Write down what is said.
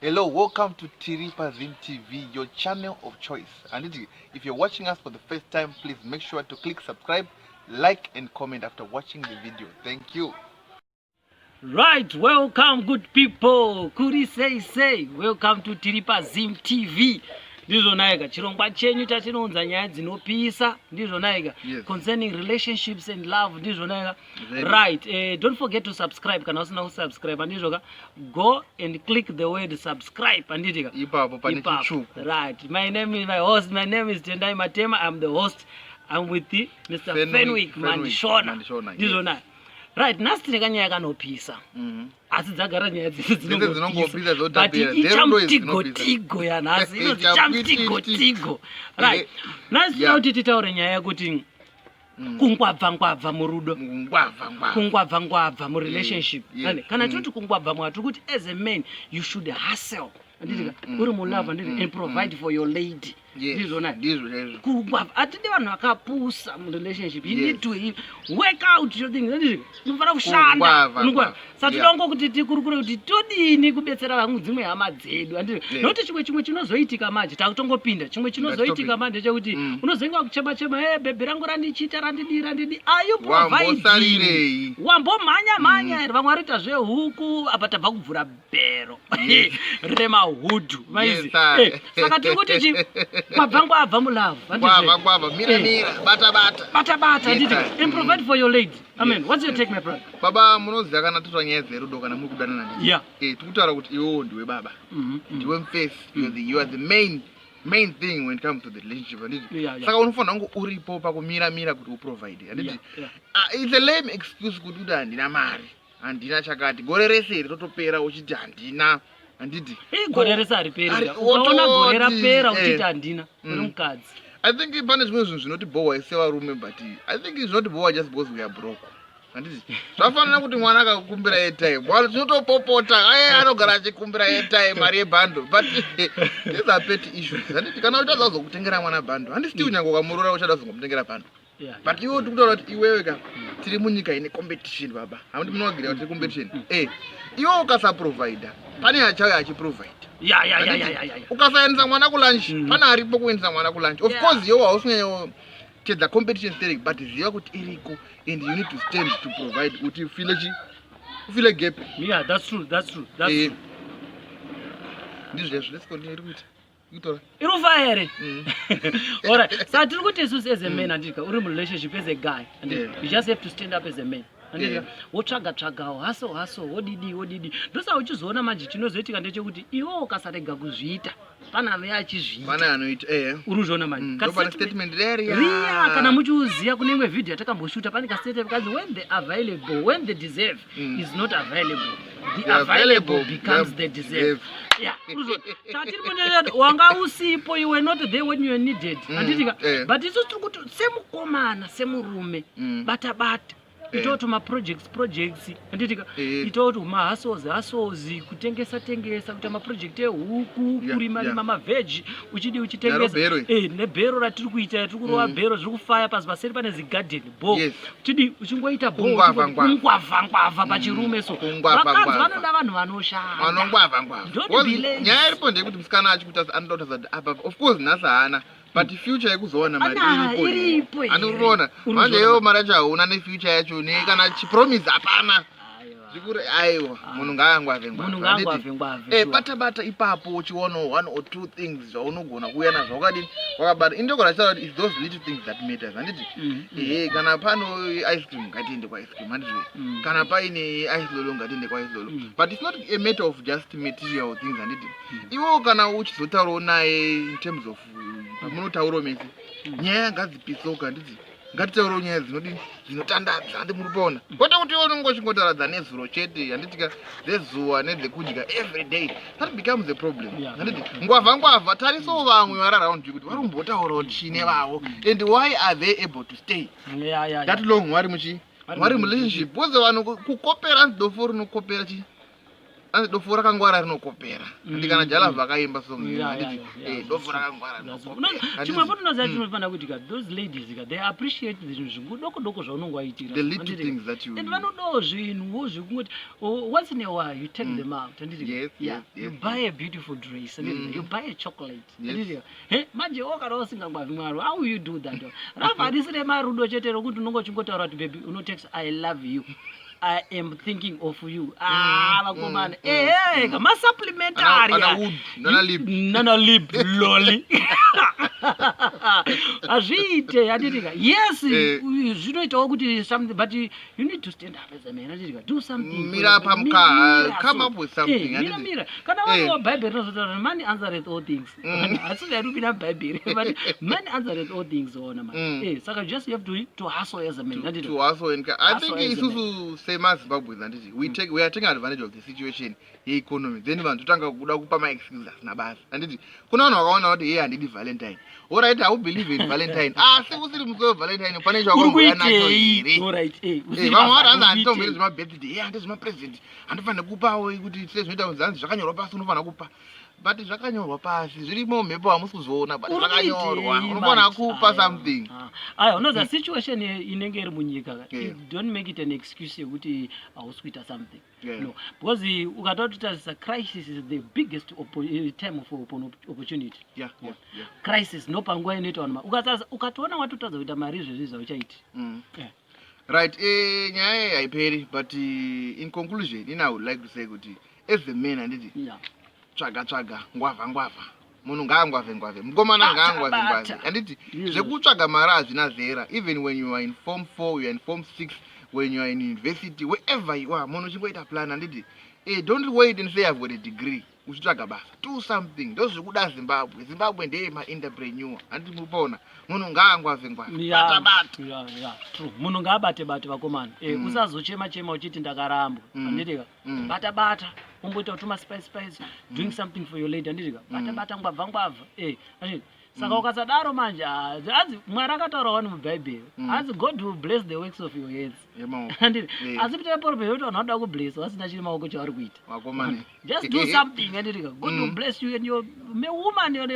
Hello, welcome to Tiripa Zim TV, your channel of choice. And if you're watching us for the first time, please make sure to click subscribe, like and comment after watching the video. Thank you. Right, welcome good people. Kuri say, welcome to Tiripa Zim TV. Ndizvonaika chirongwa chenyu chatinonza nyaya dzinopisa ndizvonaika concerning relationships and love ndizvonaika right. Don't forget to subscribe kana usina kusubscribe ndizvoka go and click the word subscribe anditika ipapo pane chitsvuku. Right, my name is Tendai Matema. I'm the host. I'm with the Mr. Fenwick Mandishona ndizvonaika right. Nhasi tine kanyaya kanopisa asi dzagara nyaya dzinongopisa but ichamutigotigo yanhasi inonzi chamutigotigo right. Nhasi tinoda kuti titaure nyaya yekuti kungwabva murudo, kungwabva murelationship. Kana toti kungwabva mwatiri kuti as a man you should hustle uri mulove and provide for your lady. Atide vanhu vakapusa murelationship. You need to work out your things. Unofanira kushanda. Saka tinongo kuti tikurukure kuti todini kubetsera vamwe dzimwe hama dzedu. Nokuti chimwe chinozoitika manje takutongopinda. Chimwe chinozoitika manje chekuti unozoinga kuchema bebe rangu randichita randidi. Are you providing? Wambomhanya ere vamwe varita zvehuku apa tabva kubvura bhero. Rema hudu. Saka tiri kuti kwabva mulove. Mira bata and provide for your lady. Amen. What's your take, my brother? Baba munoziva kana totwa nyaya dzerudo kana muri kudanana ndi. Tikutaura kuti iwewo ndiwe baba. Ndiwe mface. You are the main thing when it comes to the relationship. Saka unofanira kunge uripo pakumira kuti uprovide. It's a lame excuse kuti uda handina mari. Handina chakati. Gore rese totopera uchiti handina. Gore rese hariperi. Ukaona gore rapera uchiti handina. Uri mukadzi. I think pane zvimwe zvinhu zvinotibhowa sevarume, but I think it's not bhowa just because we are broke. Zvafanira kuti mwana akakumbira airtime zvinotopopota anogara achikumbira airtime mari yebhando, but these are petty issues. Kana uchada kuzokutengera mwana bhando handisi unyange ukamurora uchada kuzomutengera bhando, but iwe tikutaura kuti iwewe ka tiri munyika ine competition baba. Hamuti munoagirira kuti competition. Iwe ukasaprovida pane achauya achiprovide. Ukasaendesa mwana kulunch pane aripo kuendesa mwana kulunch. Of course iwe hausinyanyo the competition static, but ziva kuti iriko and you need to stand to provide kuti feel a gap. Yeah, that's true. Let's continue. Irufa ere. Alright. So tiri kuti isusu as a man andika uri mu relationship as a guy and you just have to stand up as a man. Wotsvaga haso wodidi ndosa uchizoona manje chinozoitika ndechekuti iwe ukasarega kuzviita pana ave achizviita pana anoita uruzvona manje kana statement riya kana muchiuziya kune imwe video yatakamboshuta pane ka statement kazi when the deserve is not available, the available becomes the deserve. Tatiri munyenyera wanga usipo, you were not there when you were needed. But isu tiri kuti semukomana semurume bata itoto projects anditika itoto hustles kutengesa kuti project ehuku kurima maveg uchitengesa nebhero ratiri kuita tiri kurova bhero zviri kufaya pasi paseri pane zigarden uchidi uchingoita kungwavha pachirume. So vakadzi vanoda vanhu vanoshanda. Nyaya iripo ndeyekuti musikana achikuita anoda kuti apa of course nhasi haana, but future yekuzoona mari iripo. Anoona manje iwe mari yacho hauna nefuture yacho kana chipromise hapana. Zvikuru aiwa munhu ngaangwavhe bata ipapo uchiona one or two things zvaunogona kuuya nazvo wakabata. Indogona chitaura kuti it's those little things that matters. Kana pano ice cream ngatiende kwa ice cream, kana paine ice lolo ngatiende kwa ice lolo, but it's not a matter of just material things. Iwo kana uchizotaurawo naye in terms of pamunotaurawo mese nyaya ngadzipisoka ngatitaurawo nyaya dzinotandadza muri kwete kuti unongochingotaradza nezuro chete dzezuva nedzekudya every day. That becomes a problem. Ngwavha tarisawo vamwe vari around you kuti vari kumbotaurawo chine vavo and why are they able to stay that long vari mu relationship. Because vanhu kukopera ndofo rinokopera asi dofu rakangwara rinokopera ndikana Jalavha akaimba song dofu rakangwara chimwe potonoziva chinofanira kuitika those ladies they appreciate zvinhu zvidoko doko zvaunonge waitira and vanodawo zvinhuwo zvekungoti once in a while you take them out you buy a beautiful dress you buy a chocolate manje kana usingangwavi mwaro how will you do that rafa harisire marudo chete rokuti unonge uchingotaura kuti baby unotext I love you, I am thinking of you. Vakomana. Kama supplementary. Nana lip lolly. Azviite yaditika. Yes, zvinoitawo kuti something, but you need to stand up as a man. Do something. Mira pamka, come up with something. Mira. Kana wano Bible knows man answereth all things. Asile yarubina Bible, but man answereth all things ona man. Saka just you have to hustle as a man. To hustle and I think isusu same as Zimbabwe anditi we are taking advantage of the situation yeeconomy then vanhu totanga kuda kupa my excuses nabasa anditi kuna vanhu vakaona kuti yeye handidi Valentine. Alright, I believe in Valentine. Sekusiri musi Valentine ufanele wakongoya nacho here. Alright, vamwe vari handitombere zvema birthday handiti zvema present handifanire kupawo kuti sezvinoita kunzi zvakanyorwa pasi unofanira kupa but zvakanyorwa pasi zvirimo mhepo hamusi kuzoona but zvakanyorwa unofanira kupa something. Unoziva situation inenge iri munyika don't make it an excuse yekuti hausi kuita something. No, because ukataura kuti a crisis is the biggest time for opportunity. Crisis no panguva inoita vanhu ukatoona watotadza kuita mari izvezvi zvauchaiti. Right, nyaya haiperi but in conclusion I would like to say kuti as the man handiti tsvaga ngwavha munhu ngaangwavhe mukomana ngaangwavhe handiti zvekutsvaga mari hazvina zera even when you are in form 4 you are in form 6 when you are in university wherever you are munhu uchingoita plan handiti don't wait and say I've got a degree uchitsvaga basa do something ndozvekuda Zimbabwe ndeye ma-entrepreneur handiti mupona munhu ngaangwavhe true munhu ngaabate vakomana usazochema uchiti ndakarambwa handitika bata umboita utuma spice doing something for your lady handitika bata ngwavha saka ukasadaro manje azi Mwari akataura wani mubhaibheri azi God will bless the works of your hands handiti asi pita porobheri kuti vanhu vanoda kublessa vasina chiri maoko chavari kuita just do something handitika God will bless you and your woman